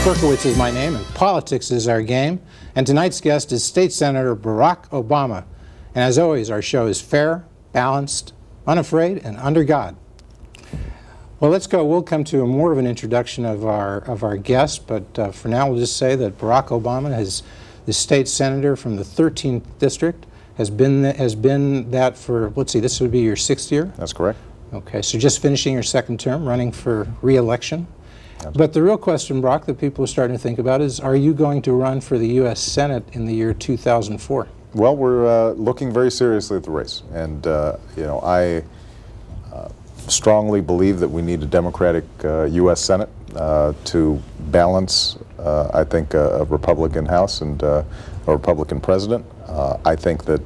Berkowitz is my name, and politics is our game. And tonight's guest is State Senator Barack Obama. And as always, our show is fair, balanced, unafraid, and under God. Well, let's go. We'll come to more of an introduction of our guest, but for now we'll just say that Barack Obama is the state senator from the 13th district, has been that for, let's see, this would be your 6th year? That's correct. Okay, so just finishing your 2nd term, running for re-election. But the real question, Brock, that people are starting to think about is, are you going to run for the U.S. Senate in the year 2004? Well, we're looking very seriously at the race, and I strongly believe that we need a Democratic U.S. Senate to balance, I think, a Republican House and a Republican president. I think that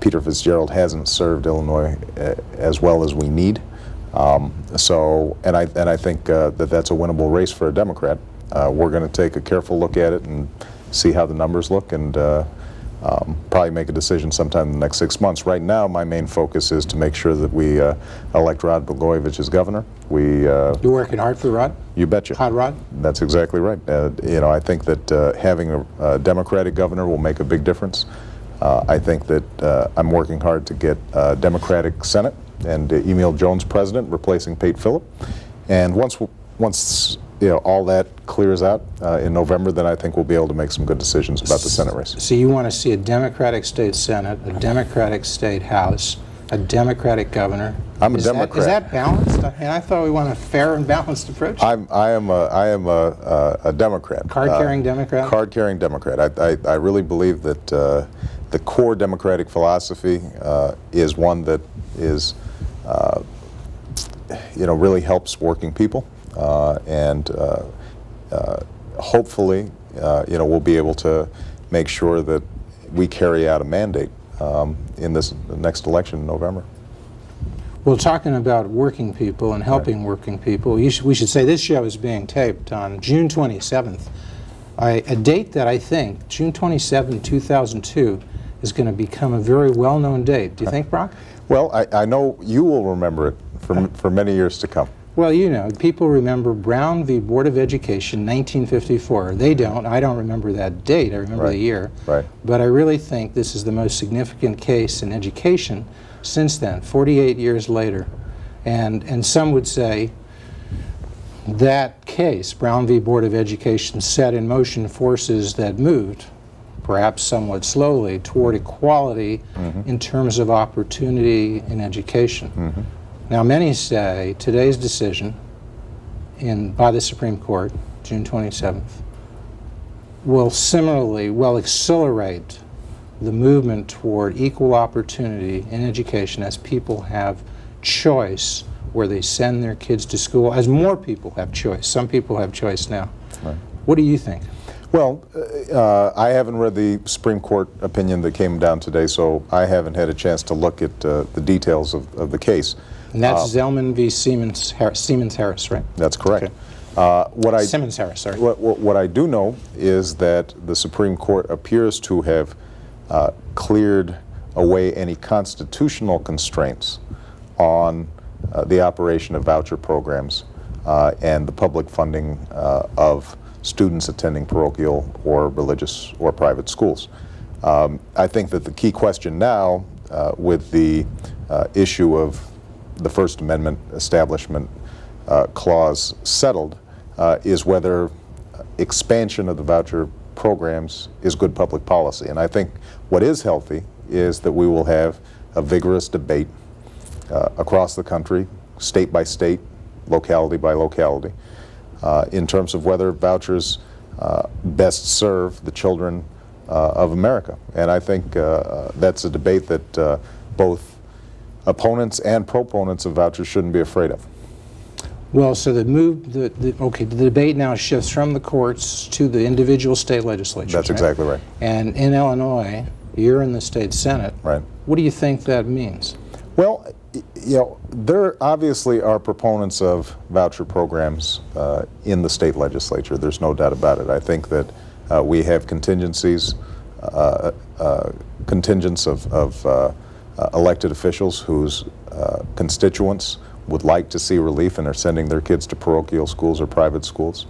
Peter Fitzgerald hasn't served Illinois as well as we need. And I think that that's a winnable race for a Democrat. We're going to take a careful look at it and see how the numbers look, and probably make a decision sometime in the next 6 months. Right now, my main focus is to make sure that we elect Rod Blagojevich as governor. You're working hard for Rod? You betcha. Hot Rod? That's exactly right. I think that having a Democratic governor will make a big difference. I think that I'm working hard to get a Democratic Senate and Emil Jones president, replacing Pate Phillip. And once all that clears out in November, then I think we'll be able to make some good decisions about the Senate race. So you want to see a Democratic state Senate, a Democratic state House, a Democratic governor. I'm a Democrat. Is that balanced? And I thought we want a fair and balanced approach. I am a Democrat. Card-carrying Democrat? Card-carrying Democrat. I really believe that the core Democratic philosophy is one that is really helps working people, and hopefully we'll be able to make sure that we carry out a mandate in this next election in November. Well, talking about working people and helping working people, we should say this show is being taped on June 27th, a date that I think, June 27, 2002, is going to become a very well-known date. Do you think, Brock? Well, I know you will remember it for many years to come. Well, people remember Brown v. Board of Education, 1954. They don't. I don't remember that date. I remember the year. Right. But I really think this is the most significant case in education since then, 48 years later. And some would say that case, Brown v. Board of Education, set in motion forces that moved, perhaps somewhat slowly, toward equality in terms of opportunity in education. Now, many say today's decision by the Supreme Court, June 27th, will similarly accelerate the movement toward equal opportunity in education as people have choice where they send their kids to school, as more people have choice. Some people have choice now. Right. What do you think? Well, I haven't read the Supreme Court opinion that came down today, so I haven't had a chance to look at the details of the case. And that's Zellman v. Siemens Harris, right? That's correct. Okay. Simmons Harris, sorry. What I do know is that the Supreme Court appears to have cleared away any constitutional constraints on the operation of voucher programs and the public funding of students attending parochial or religious or private schools. I think that the key question now with the issue of the First Amendment Establishment Clause settled is whether expansion of the voucher programs is good public policy. And I think what is healthy is that we will have a vigorous debate across the country, state by state, locality by locality, in terms of whether vouchers best serve the children of America. And I think that's a debate that both opponents and proponents of vouchers shouldn't be afraid of. Well, so the debate now shifts from the courts to the individual state legislatures. That's exactly right. And in Illinois, you're in the state Senate. Right. What do you think that means? Well, there obviously are proponents of voucher programs in the state legislature. There's no doubt about it. I think that we have contingents of elected officials whose constituents would like to see relief and are sending their kids to parochial schools or private schools.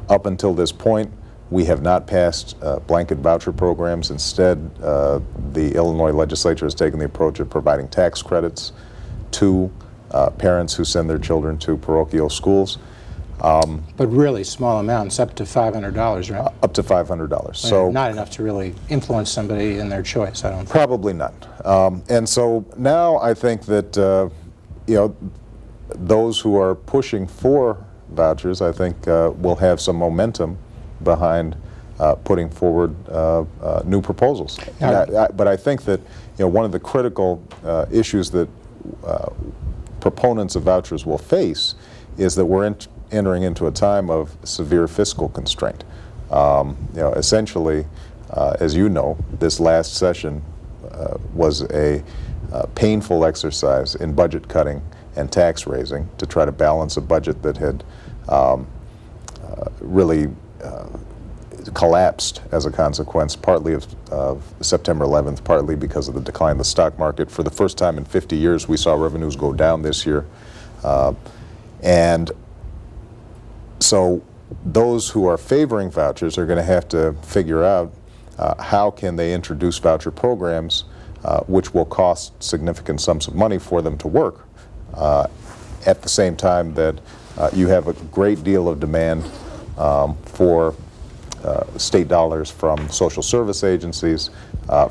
Up until this point, we have not passed blanket voucher programs. Instead, the Illinois legislature has taken the approach of providing tax credits to parents who send their children to parochial schools. But really small amounts, up to $500, right? Up to $500. So not enough to really influence somebody in their choice, I don't think. Probably not. And so now I think that those who are pushing for vouchers, I think, will have some momentum behind putting forward new proposals. But I think that one of the critical issues that proponents of vouchers will face is that we're entering into a time of severe fiscal constraint. Essentially, as you know, this last session was a painful exercise in budget cutting and tax raising to try to balance a budget that had really collapsed as a consequence, partly of September 11th, partly because of the decline of the stock market. For the first time in 50 years, we saw revenues go down this year. And so those who are favoring vouchers are going to have to figure out how can they introduce voucher programs which will cost significant sums of money for them to work at the same time that you have a great deal of demand for state dollars from social service agencies,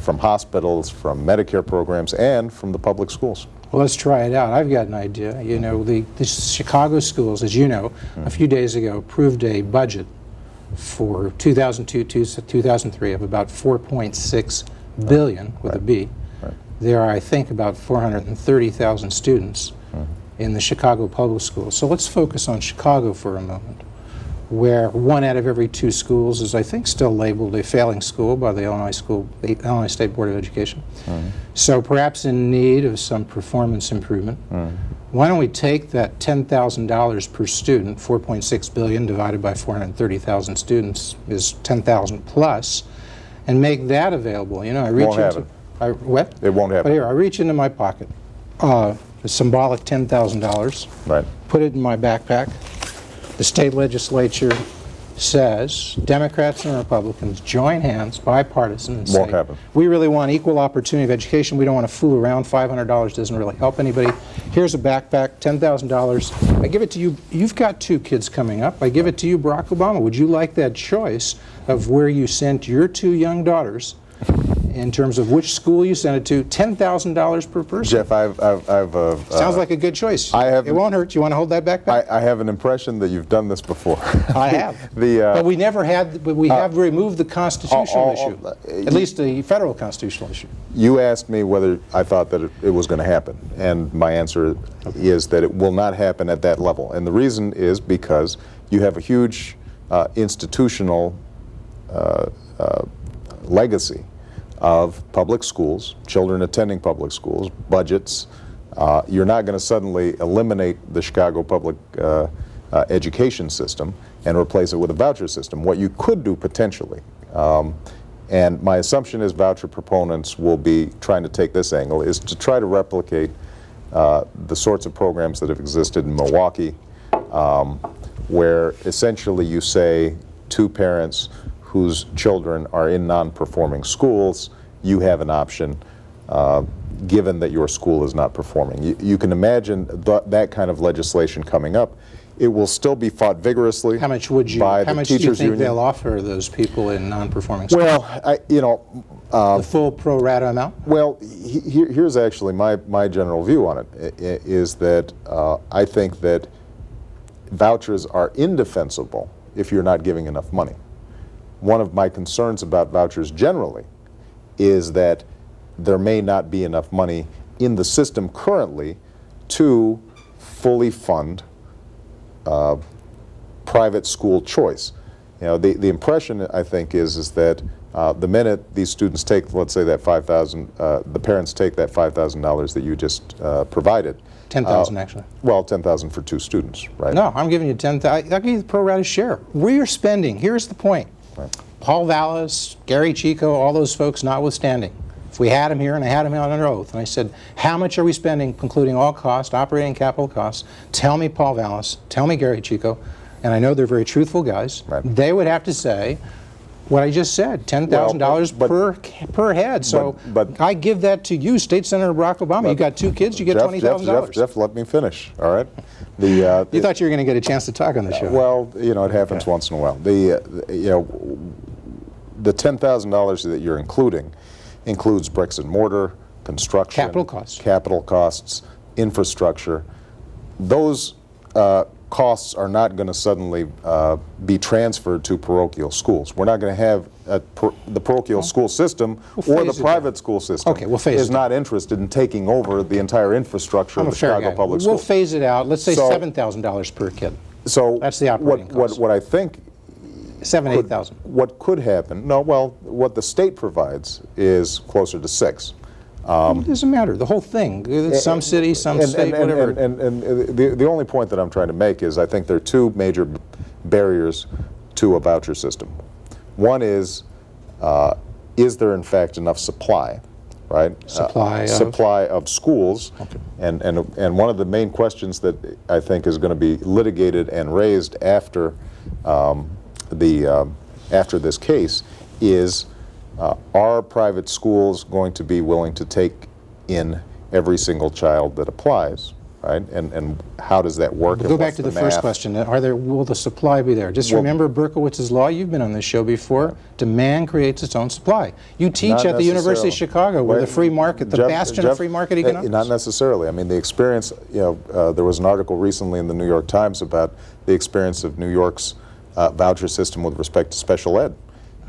from hospitals, from Medicare programs, and from the public schools. Well, let's try it out. I've got an idea. The Chicago schools, as you know, a few days ago approved a budget for 2002 to 2003 of about $4.6 billion with a B. Right. There are, I think, about 430,000 students in the Chicago public schools. So let's focus on Chicago for a moment, where 1 out of every 2 schools is, I think, still labeled a failing school by the Illinois State Board of Education. So perhaps in need of some performance improvement. Why don't we take that $10,000 per student, $4.6 billion divided by 430,000 students is 10,000 plus, and make that available. I reach Won't happen. What? It won't happen. But here, I reach into my pocket, a symbolic $10,000. Right. Put it in my backpack. The state legislature says Democrats and Republicans join hands, bipartisan, and say, Won't happen. we really want equal opportunity of education. We don't want to fool around. $500 doesn't really help anybody. Here's a backpack, $10,000. I give it to you. You've got 2 kids coming up. I give it to you, Barack Obama. Would you like that choice of where you sent your 2 young daughters in terms of which school you sent it to? $10,000 per person. Jeff, I've Sounds like a good choice. It won't hurt. You want to hold that backpack? I have an impression that you've done this before. I have. But we never had. But we have removed the constitutional issue, at least the federal constitutional issue. You asked me whether I thought that it was going to happen, and my answer is that it will not happen at that level. And the reason is because you have a huge institutional legacy of public schools, children attending public schools, budgets. You're not going to suddenly eliminate the Chicago public education system and replace it with a voucher system. What you could do potentially, and my assumption is voucher proponents will be trying to take this angle, is to try to replicate the sorts of programs that have existed in Milwaukee, where essentially you say to parents whose children are in non-performing schools, you have an option given that your school is not performing. You can imagine that kind of legislation coming up. It will still be fought vigorously by the teachers union. How much do you think they'll offer those people in non-performing schools? Well, the full pro rata amount? Well, here's actually my general view on it, is that I think that vouchers are indefensible if you're not giving enough money. One of my concerns about vouchers generally is that there may not be enough money in the system currently to fully fund private school choice. The impression, I think, is that the minute these students take, let's say that $5,000, the parents take that $5,000 that you just provided. $10,000 actually. Well, $10,000 for 2 students, right? No, I'm giving you $10,000. I'll give you the pro rata share. We're spending. Here's the point. Right. Paul Vallis, Gary Chico, all those folks notwithstanding. If we had them here, and I had them out under oath, and I said, how much are we spending, including all costs, operating capital costs? Tell me, Paul Vallis, tell me, Gary Chico, and I know they're very truthful guys, Right. they would have to say what I just said, $10,000 per head. So but I give that to you, State Senator Barack Obama. You got 2 kids, you get $20,000. Jeff, let me finish, all right? You thought you were going to get a chance to talk on the show. Well, you know, it happens once in a while. The $10,000 that you're including includes bricks and mortar, construction, capital costs, infrastructure. Those costs are not going to suddenly be transferred to parochial schools. We're not going to have the parochial school system or the private school system is not interested in taking over the entire infrastructure of the Chicago public schools. We'll phase it out. Let's say $7,000 per kid. So that's the operating cost. What I think 7,000 to 8,000. What could happen? No, well, what the state provides is closer to 6. It doesn't matter. The whole thing. Some city, some state, whatever. And the only point that I'm trying to make is I think there are 2 major barriers to a voucher system. One is there in fact enough supply, right? Supply of schools. Okay. And one of the main questions that I think is going to be litigated and raised after after this case is, are private schools going to be willing to take in every single child that applies, right? And how does that work? Go back to the first question. Will the supply be there? Just remember Berkowitz's law. You've been on this show before. Demand creates its own supply. You teach at the University of Chicago where the free market, the bastion of free market economics. Not necessarily. I mean, the experience, there was an article recently in the New York Times about the experience of New York's voucher system with respect to special ed.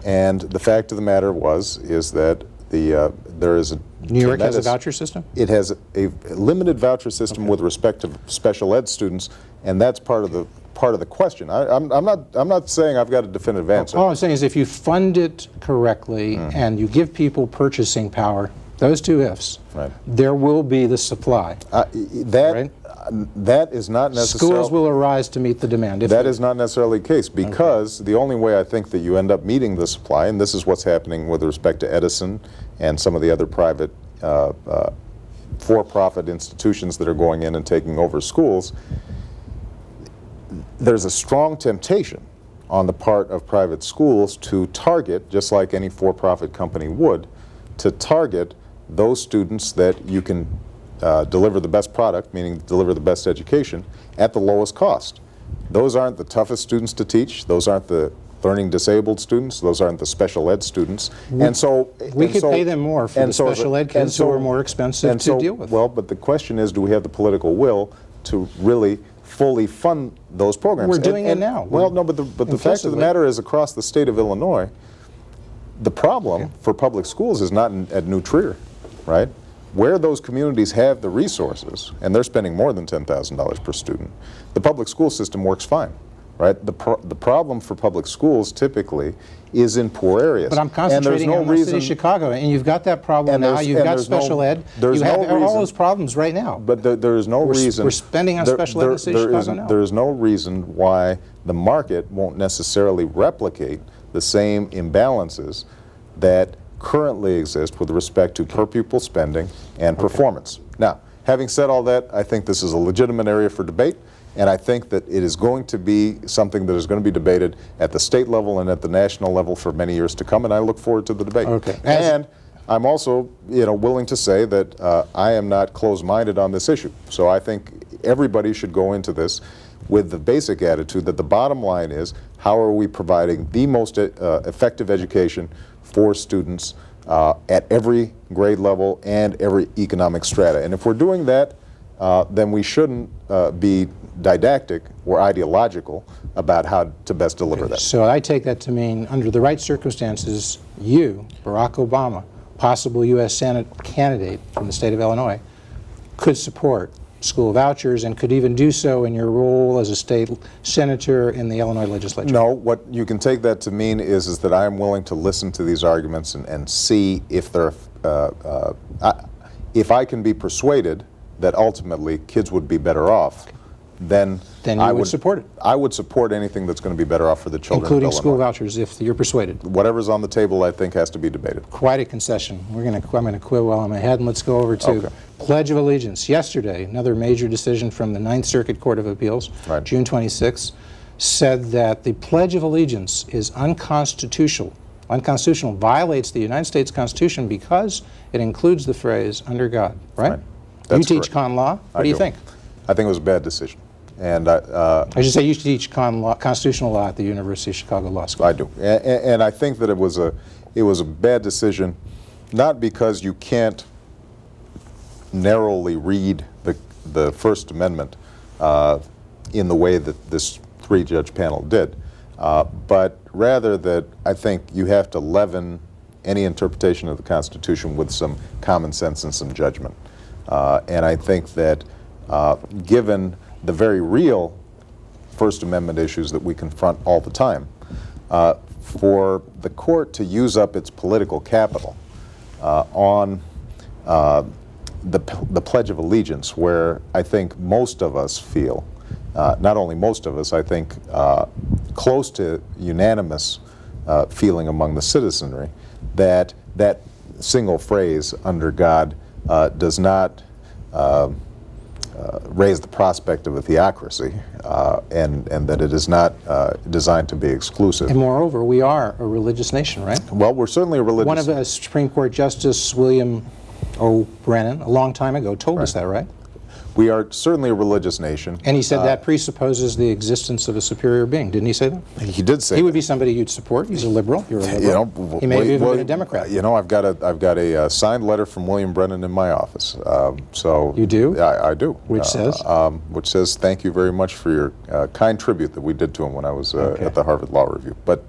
And the fact of the matter is that there is a New York has a voucher system? It has a limited voucher system with respect to special ed students, and that's part of the question. I'm not saying I've got a definitive answer. All I'm saying is if you fund it correctly and you give people purchasing power, those 2 ifs, right, there will be the supply. That is not necessarily... Schools will arise to meet the demand. That is not necessarily the case, because the only way I think that you end up meeting the supply, and this is what's happening with respect to Edison and some of the other private for-profit institutions that are going in and taking over schools, there's a strong temptation on the part of private schools to target, just like any for-profit company would, to target those students that you can deliver the best product, meaning deliver the best education, at the lowest cost. Those aren't the toughest students to teach. Those aren't the learning disabled students. Those aren't the special ed students. And so we could pay them more for the special ed kids who are more expensive to deal with. Well, but the question is, do we have the political will to really fully fund those programs? We're doing it now. Well, no, but the fact of the matter is, across the state of Illinois, the problem for public schools is not at New Trier, right? Where those communities have the resources, and they're spending more than $10,000 per student, the public school system works fine, right? The problem for public schools typically is in poor areas. But I'm concentrating on the city of Chicago, and you've got that problem now. You've got special ed. You have all those problems right now. But there is no reason. We're spending on special ed in the city of Chicago now. There is no reason why the market won't necessarily replicate the same imbalances that currently exist with respect to per pupil spending and performance. Now, having said all that, I think this is a legitimate area for debate, and I think that it is going to be something that is going to be debated at the state level and at the national level for many years to come, and I look forward to the debate. Okay. And I'm also, willing to say that I am not closed-minded on this issue. So I think everybody should go into this with the basic attitude that the bottom line is, how are we providing the most effective education for students at every grade level and every economic strata. And if we're doing that, then we shouldn't be didactic or ideological about how to best deliver that. So I take that to mean, under the right circumstances, you, Barack Obama, possible U.S. Senate candidate from the state of Illinois, could support school vouchers and could even do so in your role as a state senator in the Illinois legislature. No, what you can take that to mean is that I am willing to listen to these arguments and see if they're, if I can be persuaded that ultimately kids would be better off, then you would support it. I would support anything that's going to be better off for the children of Illinois. Including school vouchers, if you're persuaded. Whatever's on the table, I think, has to be debated. Quite a concession. I'm going to quit while I'm ahead, and let's go over to Pledge of Allegiance. Yesterday, another major decision from the Ninth Circuit Court of Appeals, June 26, said that the Pledge of Allegiance is unconstitutional, violates the United States Constitution because it includes the phrase "under God." Right? That's you teach correct. con law. What do you think? I think it was a bad decision, and I should say you teach constitutional law at the University of Chicago Law School. I do, and I think that it was a bad decision, not because you can't narrowly read the First Amendment in the way that this three-judge panel did, but rather that I think you have to leaven any interpretation of the Constitution with some common sense and some judgment. And I think that given the very real First Amendment issues that we confront all the time, for the court to use up its political capital on the Pledge of Allegiance, where I think most of us feel, not only most of us, I think close to unanimous feeling among the citizenry, that that single phrase, "under God," does not raise the prospect of a theocracy, and that it is not designed to be exclusive. And moreover, we are a religious nation, right? Well, we're certainly a religious... One of the Supreme Court Justice William O. Brennan, a long time ago, told us that, right? We are certainly a religious nation. And he said that presupposes the existence of a superior being. Didn't he say that? He did say he would be somebody you'd support. He's a liberal. You're a liberal. He may have even been a Democrat. You know, I've got a signed letter from William Brennan in my office. So you do? I do. Which says? Which says, "Thank you very much for your kind tribute that we did to him when I was at the Harvard Law Review." But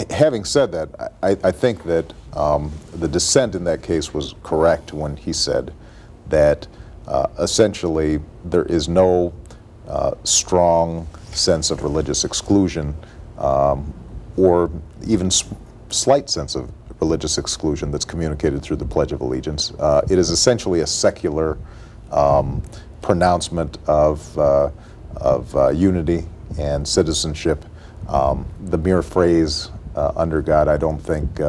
having said that, I think that the dissent in that case was correct when he said that essentially there is no strong sense of religious exclusion or even slight sense of religious exclusion that's communicated through the Pledge of Allegiance. It is essentially a secular pronouncement of unity and citizenship. The mere phrase "under God," I don't think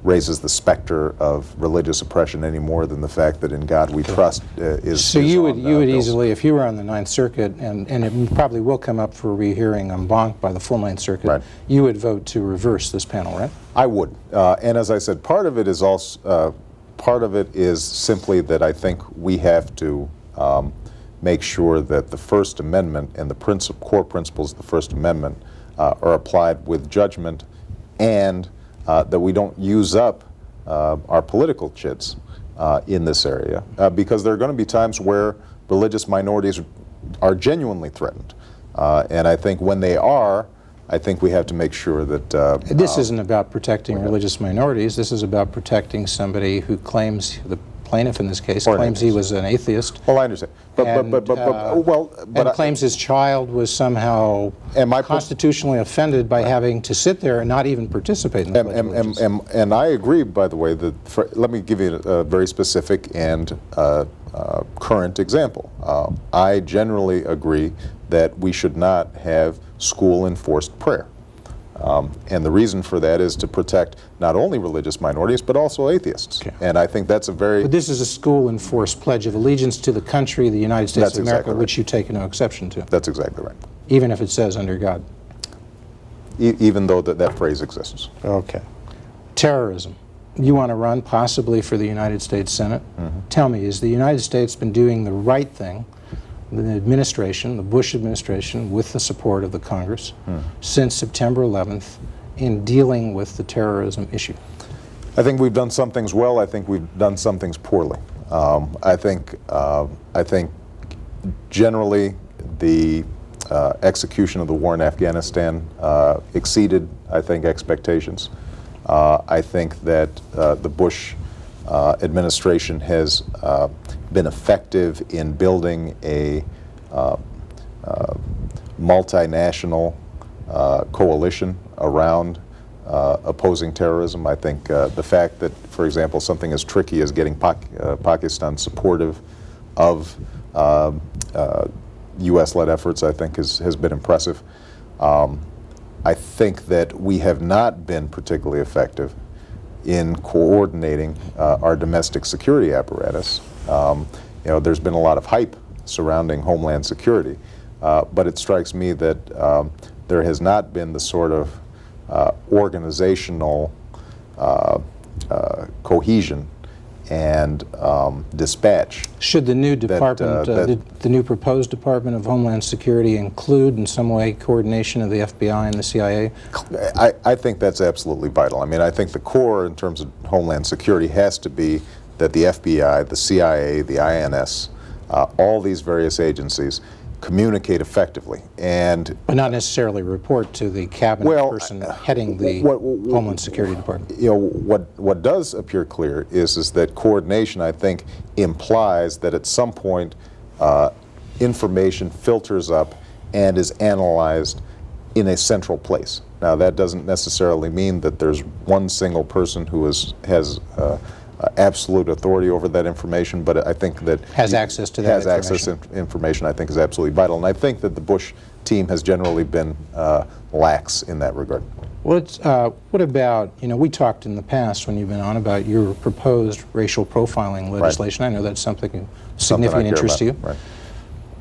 raises the specter of religious oppression any more than the fact that "in God we trust" is. So you would easily, if you were on the Ninth Circuit, and it probably will come up for rehearing en banc by the full Ninth Circuit, right, you would vote to reverse this panel, right? I would, and as I said, part of it is also simply that I think we have to make sure that the First Amendment and the core principles of the First Amendment are applied with judgment, and that we don't use up our political chits in this area, because there are going to be times where religious minorities are genuinely threatened. And I think when they are, I think we have to make sure that... this isn't about protecting religious minorities. This is about protecting somebody who claims, the plaintiff in this case, claims he was an atheist. Well, I understand. And claims his child was somehow constitutionally offended by having to sit there and not even participate in the Pledge of Allegiance. And I agree, by the way, that let me give you a very specific and current example. I generally agree that we should not have school-enforced prayer. And the reason for that is to protect not only religious minorities, but also atheists. Okay. And I think that's a very... But this is a school-enforced Pledge of Allegiance to the country, the United States of America, exactly right, which you take no exception to. That's exactly right. Even if it says "under God." Even though that phrase exists. Okay. Terrorism. You want to run possibly for the United States Senate. Mm-hmm. Tell me, has the United States been doing the right thing, the administration, the Bush administration, with the support of the Congress, since September 11th in dealing with the terrorism issue? I think we've done some things well. I think we've done some things poorly. I think generally the execution of the war in Afghanistan exceeded, I think, expectations. I think that the Bush administration has been effective in building a multinational coalition around opposing terrorism. I think the fact that, for example, something as tricky as getting Pakistan supportive of U.S.-led efforts, I think, has been impressive. I think that we have not been particularly effective in coordinating our domestic security apparatus. There's been a lot of hype surrounding Homeland Security, but it strikes me that there has not been the sort of organizational cohesion and dispatch. Should the new department, the new proposed Department of Homeland Security include in some way coordination of the FBI and the CIA? I think that's absolutely vital. I mean, I think the core in terms of Homeland Security has to be that the FBI, the CIA, the INS, all these various agencies communicate effectively, but not necessarily report to the cabinet person heading the Homeland Security Department. You know, what does appear clear is that coordination, I think, implies that at some point information filters up and is analyzed in a central place. Now, that doesn't necessarily mean that there's one single person who has absolute authority over that information, but I think that has access to that information. Access to information, I think, is absolutely vital. And I think that the Bush team has generally been lax in that regard. Well, what about, you know, we talked in the past when you've been on about your proposed racial profiling legislation. Right. I know that's something of significant interest to you. Right.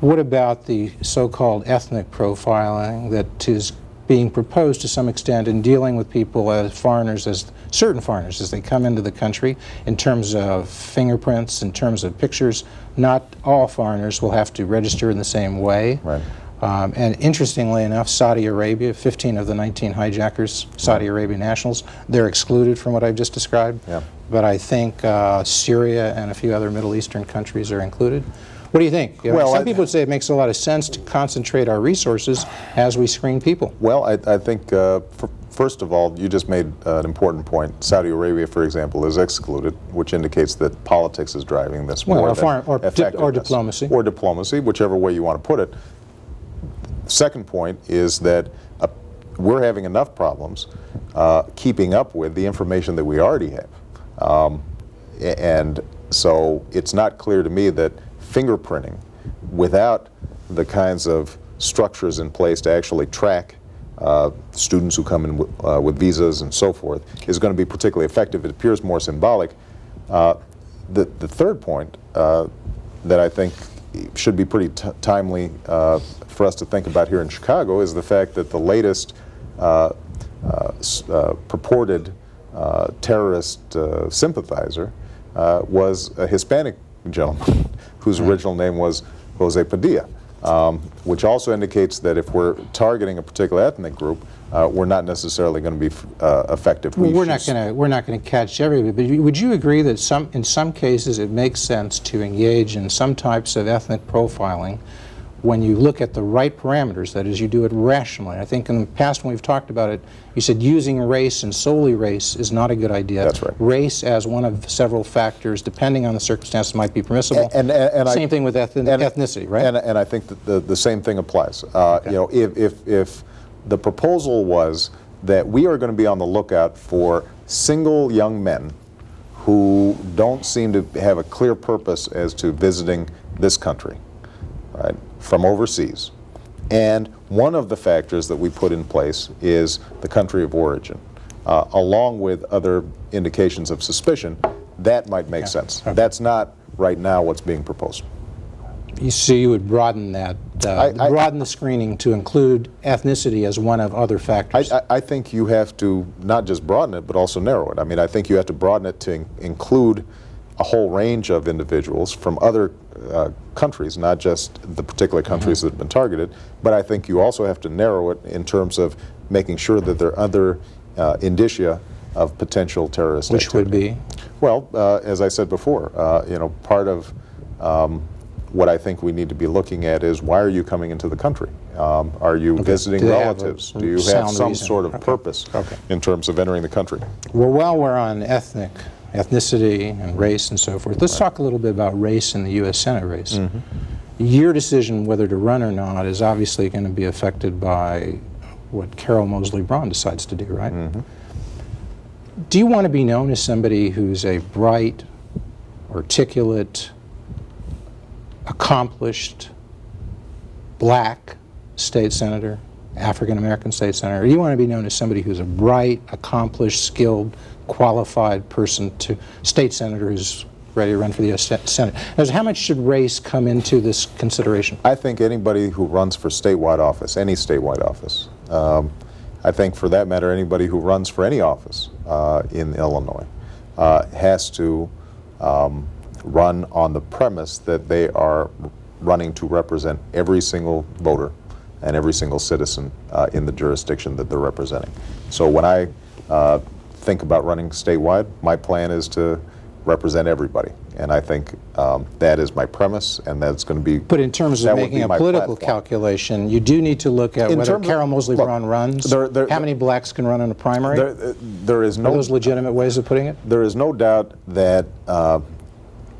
What about the so-called ethnic profiling that is being proposed to some extent in dealing with people as foreigners, as certain foreigners, as they come into the country, in terms of fingerprints, in terms of pictures? Not all foreigners will have to register in the same way. Right. And interestingly enough, Saudi Arabia, 15 of the 19 hijackers, Saudi Arabian nationals, they're excluded from what I've just described. Yeah. But I think Syria and a few other Middle Eastern countries are included. What do you think? Well, some people would say it makes a lot of sense to concentrate our resources as we screen people. Well, I think, first of all, you just made an important point. Saudi Arabia, for example, is excluded, which indicates that politics is driving this more than effectiveness. Or diplomacy. Or diplomacy, whichever way you want to put it. Second point is that we're having enough problems keeping up with the information that we already have. And so it's not clear to me that fingerprinting, without the kinds of structures in place to actually track students who come in with visas and so forth, is going to be particularly effective. It appears more symbolic. The third point that I think should be pretty timely for us to think about here in Chicago is the fact that the latest purported terrorist sympathizer was a Hispanic gentleman whose original name was Jose Padilla, which also indicates that if we're targeting a particular ethnic group, we're not necessarily going to be effective. Well, we're not going to catch everybody. But would you agree that in some cases it makes sense to engage in some types of ethnic profiling when you look at the right parameters? That is, you do it rationally. I think in the past when we've talked about it, you said using race and solely race is not a good idea. That's right. Race as one of several factors, depending on the circumstances, might be permissible. And same thing with ethnicity, right? And I think that the same thing applies. Okay. You know, if the proposal was that we are going to be on the lookout for single young men who don't seem to have a clear purpose as to visiting this country, right, from overseas. And one of the factors that we put in place is the country of origin, along with other indications of suspicion. That might make sense. Okay. That's not right now what's being proposed. You would broaden that, broaden the screening to include ethnicity as one of other factors. I think you have to not just broaden it, but also narrow it. I mean, I think you have to broaden it to include a whole range of individuals from other countries, not just the particular countries that have been targeted, but I think you also have to narrow it in terms of making sure that there are other indicia of potential terrorist activity. Which would be? Well, as I said before, you know, part of what I think we need to be looking at is, why are you coming into the country? Are you visiting relatives? Do you have some reason? Sort of purpose in terms of entering the country? Well, while we're on ethnicity and race and so forth, let's talk a little bit about race in the U.S. Senate race. Your decision whether to run or not is obviously going to be affected by what Carol Moseley Braun decides to do, right? Do you want to be known as somebody who's a bright, articulate, accomplished black state senator, African-American state senator? Or do you want to be known as somebody who's a bright, accomplished, skilled, qualified person, to state senator who's ready to run for the U.S. Senate. Now, how much should race come into this consideration? I think anybody who runs for statewide office, any statewide office, I think for that matter, anybody who runs for any office in Illinois has to run on the premise that they are running to represent every single voter and every single citizen in the jurisdiction that they're representing. So when I think about running statewide, my plan is to represent everybody, and I think that is my premise, and that's going to be. But in terms of making a political calculation, you do need to look at whether Carol Moseley Braun runs, how many blacks can run in a primary. There is no. Are those legitimate ways of putting it? There is no doubt that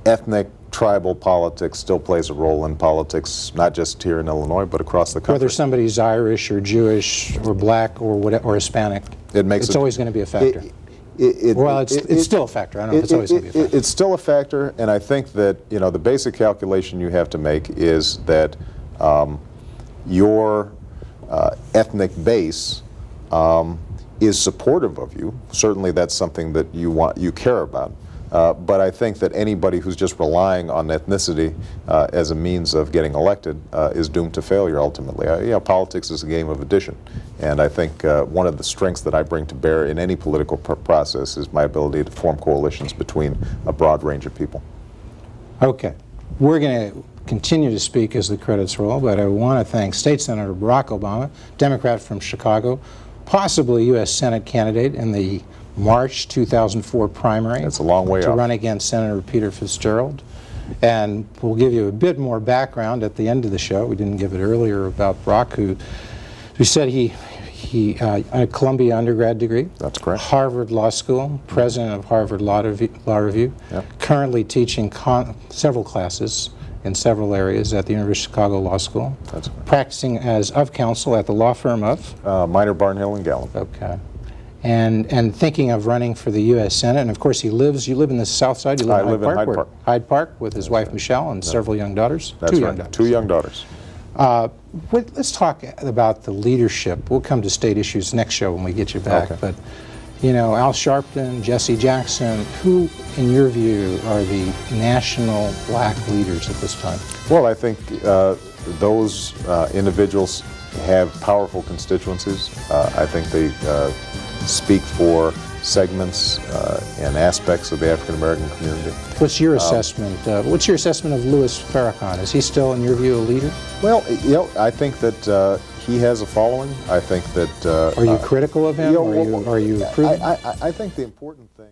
ethnic, tribal politics still plays a role in politics, not just here in Illinois, but across the country. Whether somebody's Irish or Jewish or black or whatever, or Hispanic, it's always going to be a factor. It's still a factor. I don't know if it's always going to be a factor. It's still a factor, and I think that, you know, the basic calculation you have to make is that your ethnic base is supportive of you. Certainly, that's something that you care about. But I think that anybody who's just relying on ethnicity as a means of getting elected is doomed to failure ultimately. You know, politics is a game of addition, and I think one of the strengths that I bring to bear in any political process is my ability to form coalitions between a broad range of people. Okay. We're going to continue to speak as the credits roll, but I want to thank State Senator Barack Obama, Democrat from Chicago, possibly U.S. Senate candidate in the March 2004 primary. That's a long way to off. run against Senator Peter Fitzgerald. And we'll give you a bit more background at the end of the show. We didn't give it earlier about Barack, who said he a Columbia undergrad degree. That's correct. Harvard Law School, president of Harvard Law Review. Yep. Currently teaching several classes in several areas at the University of Chicago Law School. That's correct. Practicing as of counsel at the law firm of? Minor, Barnhill, and Gallup. Okay. And thinking of running for the U.S. Senate, and of course you live in the South Side. You live in Hyde Park. Hyde Park with his wife Michelle and several young daughters. That's Two right. young daughters. Two young daughters. Let's talk about the leadership. We'll come to state issues next show when we get you back. Okay. But you know, Al Sharpton, Jesse Jackson, who, in your view, are the national black leaders at this time? Well, I think those individuals have powerful constituencies. I think they speak for segments and aspects of the African American community. What's your assessment? What's your assessment of Louis Farrakhan? Is he still, in your view, a leader? Well, you know, I think that he has a following. I think that. Are you critical of him, or are you approving? I think the important thing.